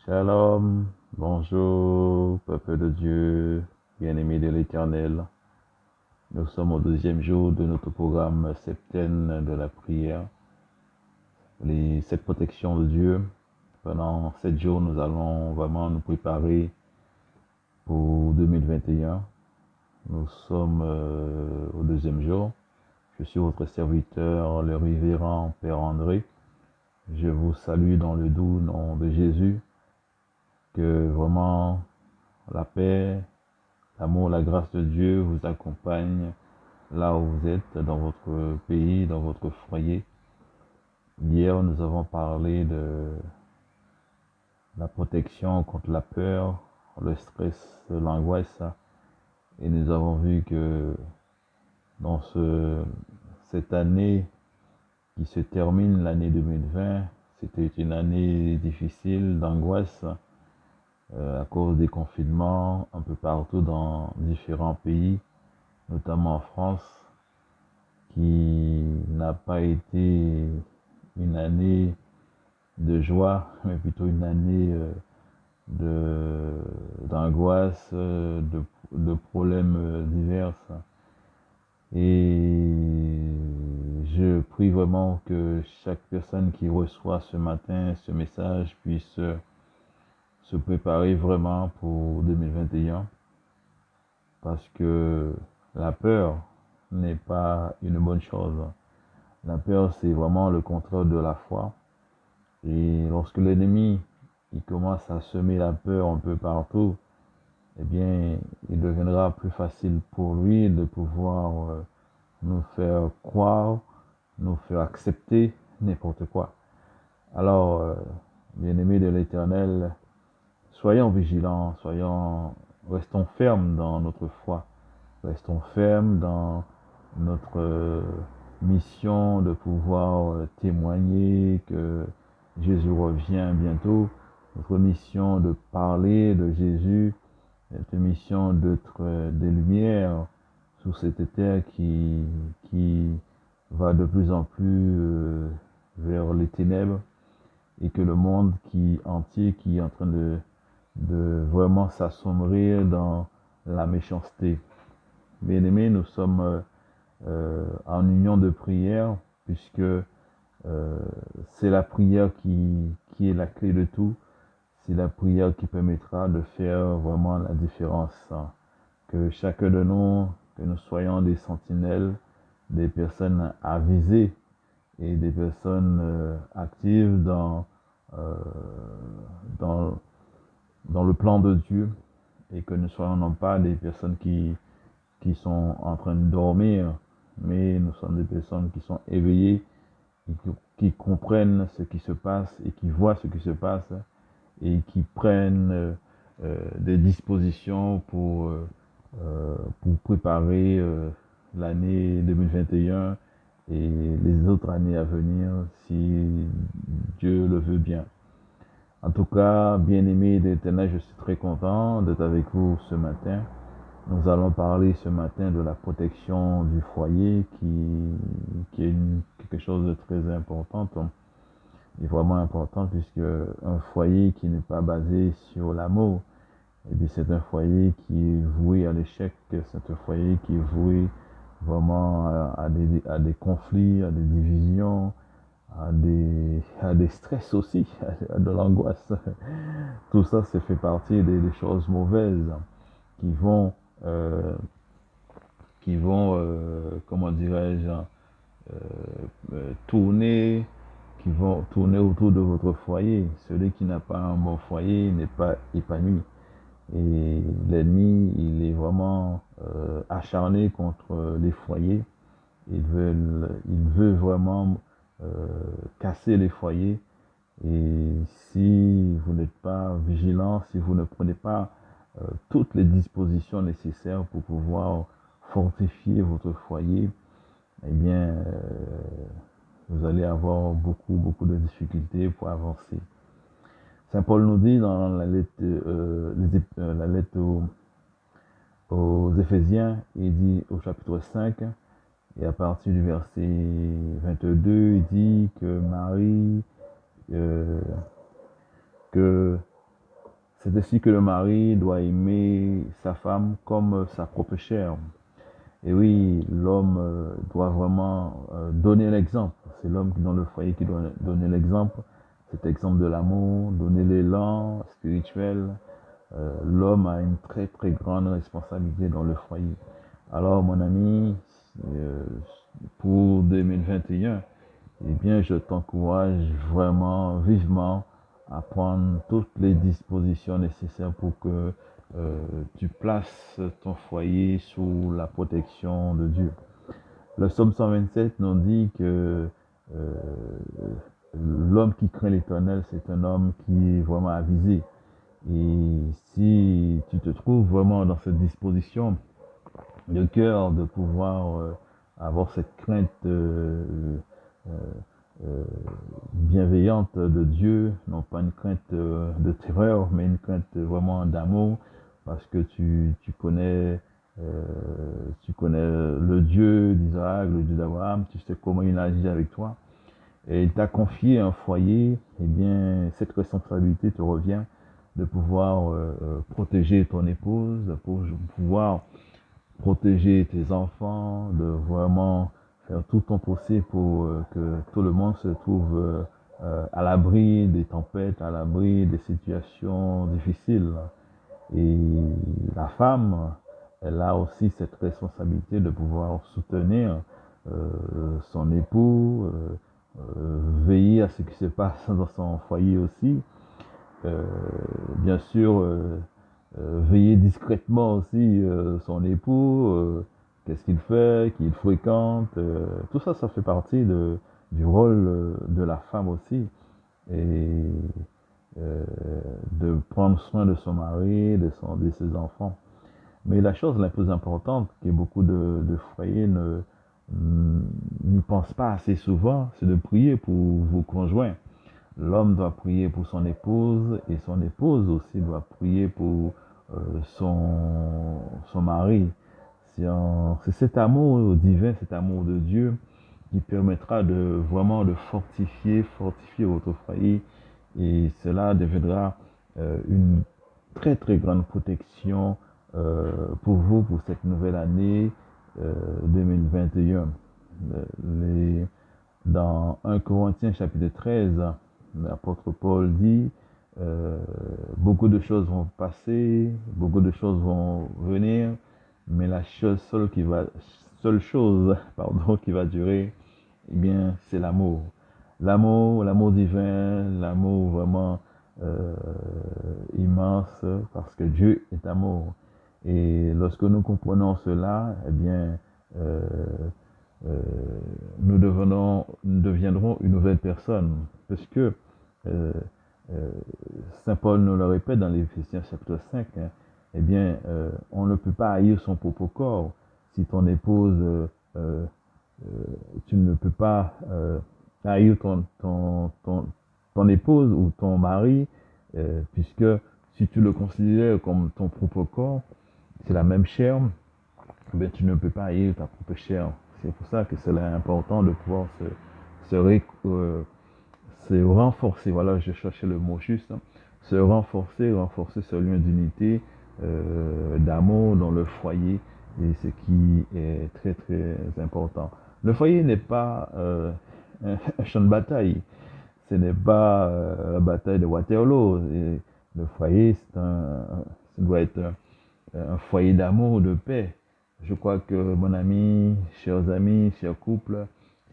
Shalom, bonjour, peuple de Dieu, bien-aimé de l'Éternel. Nous sommes au deuxième jour de notre programme septaine de la prière, les 7 protections de Dieu. Pendant 7 jours, nous allons vraiment nous préparer pour 2021. Nous sommes au deuxième jour. Je suis votre serviteur, le révérend Père André. Je vous salue dans le doux nom de Jésus. Que vraiment la paix, l'amour, la grâce de Dieu vous accompagne là où vous êtes, dans votre pays, dans votre foyer. Hier, nous avons parlé de la protection contre la peur, le stress, l'angoisse. Et nous avons vu que dans cette année qui se termine, l'année 2020, c'était une année difficile d'angoisse à cause des confinements un peu partout dans différents pays, notamment en France, qui n'a pas été une année de joie, mais plutôt une année d'angoisse, de problèmes divers. Et je prie vraiment que chaque personne qui reçoit ce matin ce message puisse se préparer vraiment pour 2021, parce que la peur n'est pas une bonne chose. La peur, c'est vraiment le contraire de la foi. Et lorsque l'ennemi il commence à semer la peur un peu partout, eh bien, il deviendra plus facile pour lui de pouvoir nous faire croire, nous faire accepter n'importe quoi. Alors, bien-aimés de l'Éternel, soyons vigilants, restons fermes dans notre foi, restons fermes dans notre mission de pouvoir témoigner que Jésus revient bientôt, notre mission de parler de Jésus, notre mission d'être des lumières sur cette terre qui va de plus en plus vers les ténèbres, et que le monde entier qui est en train de vraiment s'assombrir dans la méchanceté. Bien-aimés, nous sommes en union de prière, puisque c'est la prière qui est la clé de tout. C'est la prière qui permettra de faire vraiment la différence. Que chacun de nous, que nous soyons des sentinelles, des personnes avisées et des personnes actives euh, dans, dans le plan de Dieu, et que nous soyons non pas des personnes qui sont en train de dormir, mais nous sommes des personnes qui sont éveillées, et qui comprennent ce qui se passe et qui voient ce qui se passe et qui prennent des dispositions pour préparer l'année 2021 et les autres années à venir, si Dieu le veut bien. En tout cas, bien-aimés de l'Éternel, je suis très content d'être avec vous ce matin. Nous allons parler ce matin de la protection du foyer qui est quelque chose de très important, et vraiment important, puisque un foyer qui n'est pas basé sur l'amour, et bien c'est un foyer qui est voué à l'échec, c'est un foyer qui est voué vraiment à des conflits, à des divisions, à des stress aussi, à de l'angoisse. Tout ça, ça fait partie des choses mauvaises qui vont, euh, comment dirais-je, tourner, qui vont tourner autour de votre foyer. Celui qui n'a pas un bon foyer n'est pas épanoui. Et l'ennemi, il est vraiment acharné contre les foyers. Il veut vraiment casser les foyers. Et si vous n'êtes pas vigilant, si vous ne prenez pas toutes les dispositions nécessaires pour pouvoir fortifier votre foyer, eh bien, vous allez avoir beaucoup de difficultés pour avancer. Saint Paul nous dit dans la lettre, aux Éphésiens, il dit au chapitre 5, et à partir du verset 22, il dit que Marie, que C'est ainsi que le mari doit aimer sa femme comme sa propre chair. Et oui, l'homme doit vraiment donner l'exemple. C'est l'homme dans le foyer qui doit donner l'exemple, cet exemple de l'amour, donner l'élan spirituel. L'homme a une très très grande responsabilité dans le foyer. Alors mon ami, euh, pour 2021, eh bien, je t'encourage vraiment vivement à prendre toutes les dispositions nécessaires pour que tu places ton foyer sous la protection de Dieu. Le psaume 127 nous dit que euh, l'homme qui craint l'Éternel, c'est un homme qui est vraiment avisé. Et si tu te trouves vraiment dans cette disposition de cœur de pouvoir avoir cette crainte euh, euh, bienveillante de Dieu, non pas une crainte de terreur, mais une crainte vraiment d'amour, parce que tu connais le Dieu d'Isaac, le Dieu d'Abraham, tu sais comment il agit avec toi, et il t'a confié un foyer, eh bien, cette responsabilité te revient de pouvoir protéger ton épouse, de pouvoir protéger tes enfants, de vraiment faire tout ton possible pour que tout le monde se trouve à l'abri des tempêtes, à l'abri des situations difficiles. Et la femme, elle a aussi cette responsabilité de pouvoir soutenir son époux, veiller à ce qui se passe dans son foyer aussi. Euh, Bien sûr, veiller discrètement aussi son époux, qu'est-ce qu'il fait, qui il fréquente, tout ça, ça fait partie du rôle de la femme aussi. Et euh, de prendre soin de son mari, de ses enfants. Mais la chose la plus importante que beaucoup de foyers n'y pensent pas assez souvent, c'est de prier pour vos conjoints. L'homme doit prier pour son épouse et son épouse aussi doit prier pour son mari. C'est cet amour divin, cet amour de Dieu qui permettra de vraiment de fortifier votre foyer et cela deviendra une très très grande protection pour vous pour cette nouvelle année 2021. Dans 1 Corinthiens chapitre 13, l'apôtre Paul dit beaucoup de choses vont passer, beaucoup de choses vont venir, mais la seule chose pardon, qui va durer, eh bien, c'est l'amour. L'amour divin, l'amour vraiment euh, immense, parce que Dieu est amour. Et lorsque nous comprenons cela, eh bien, euh, euh, nous deviendrons une nouvelle personne. Parce que euh, euh, Saint Paul nous le répète dans l'Éphésiens chapitre 5, hein, eh bien, on ne peut pas haïr son propre corps. Si ton épouse, tu ne peux pas haïr ton épouse ou ton mari, puisque si tu le considères comme ton propre corps, c'est la même chair, ben, tu ne peux pas haïr ta propre chair. C'est pour ça que c'est important de pouvoir se renforcer. Voilà, je cherchais le mot juste. Hein, renforcer ce lien d'unité, d'amour dans le foyer, et ce qui est très très important. Le foyer n'est pas un champ de bataille. Ce n'est pas la bataille de Waterloo. Et le foyer, ça doit être un foyer d'amour, de paix. Je crois que, mon ami, chers amis, chers couples,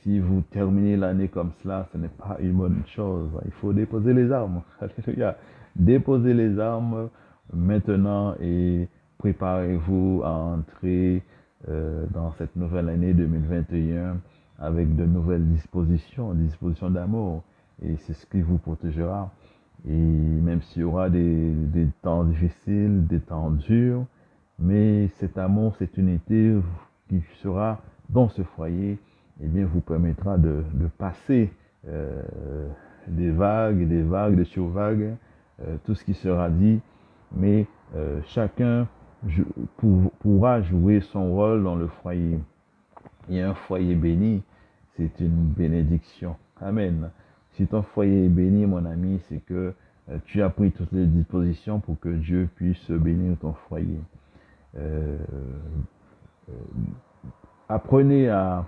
si vous terminez l'année comme cela, ce n'est pas une bonne chose. Il faut déposer les armes. Alléluia. Déposez les armes maintenant et préparez-vous à entrer dans cette nouvelle année 2021 avec de nouvelles dispositions, des dispositions d'amour. Et c'est ce qui vous protégera. Et même s'il y aura des temps difficiles, des temps durs, mais cet amour, cette unité qui sera dans ce foyer, eh bien, vous permettra de passer euh, des vagues, des vagues, des survagues, tout ce qui sera dit, mais chacun pourra jouer son rôle dans le foyer. Et un foyer béni, c'est une bénédiction. Amen. Si ton foyer est béni, mon ami, c'est que Tu as pris toutes les dispositions pour que Dieu puisse bénir ton foyer. Euh, Apprenez à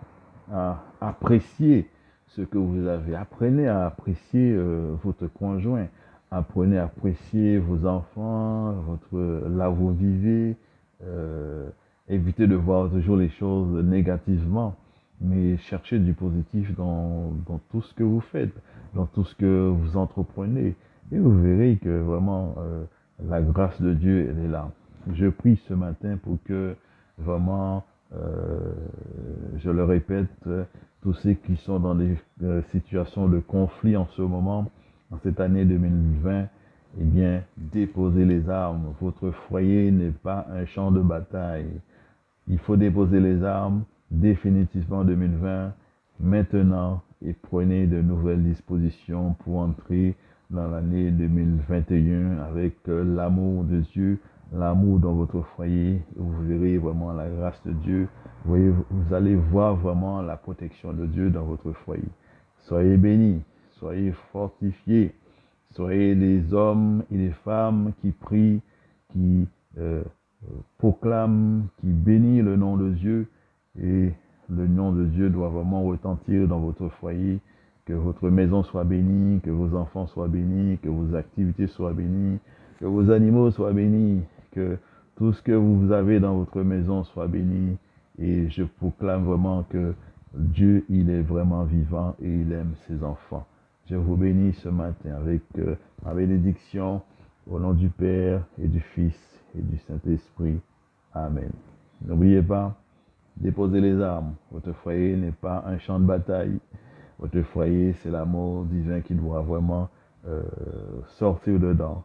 apprécier ce que vous avez. Apprenez à apprécier votre conjoint. Apprenez à apprécier vos enfants, là où vous vivez. Euh, Évitez de voir toujours les choses négativement, mais cherchez du positif dans tout ce que vous faites, dans tout ce que vous entreprenez. Et vous verrez que vraiment la grâce de Dieu, elle est là. Je prie ce matin pour que vraiment je le répète, tous ceux qui sont dans des situations de conflit en ce moment, en cette année 2020, eh bien, déposez les armes. Votre foyer n'est pas un champ de bataille. Il faut déposer les armes définitivement en 2020, maintenant, et prenez de nouvelles dispositions pour entrer dans l'année 2021 avec l'amour de Dieu, l'amour dans votre foyer. Vous verrez vraiment la grâce de Dieu. Vous allez voir vraiment la protection de Dieu dans votre foyer. Soyez bénis, soyez fortifiés, soyez des hommes et des femmes qui prient, qui proclame, qui bénit le nom de Dieu, et le nom de Dieu doit vraiment retentir dans votre foyer, que votre maison soit bénie, que vos enfants soient bénis, que vos activités soient bénies, que vos animaux soient bénis, que tout ce que vous avez dans votre maison soit béni, et je proclame vraiment que Dieu, il est vraiment vivant et il aime ses enfants. Je vous bénis ce matin avec ma bénédiction au nom du Père et du Fils et du Saint-Esprit. Amen. N'oubliez pas, déposez les armes. Votre foyer n'est pas un champ de bataille. Votre foyer, c'est l'amour divin qui doit vraiment sortir dedans.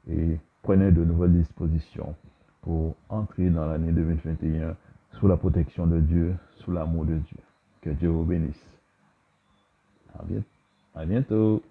Et prenez de nouvelles dispositions pour entrer dans l'année 2021 sous la protection de Dieu, sous l'amour de Dieu. Que Dieu vous bénisse. À bientôt.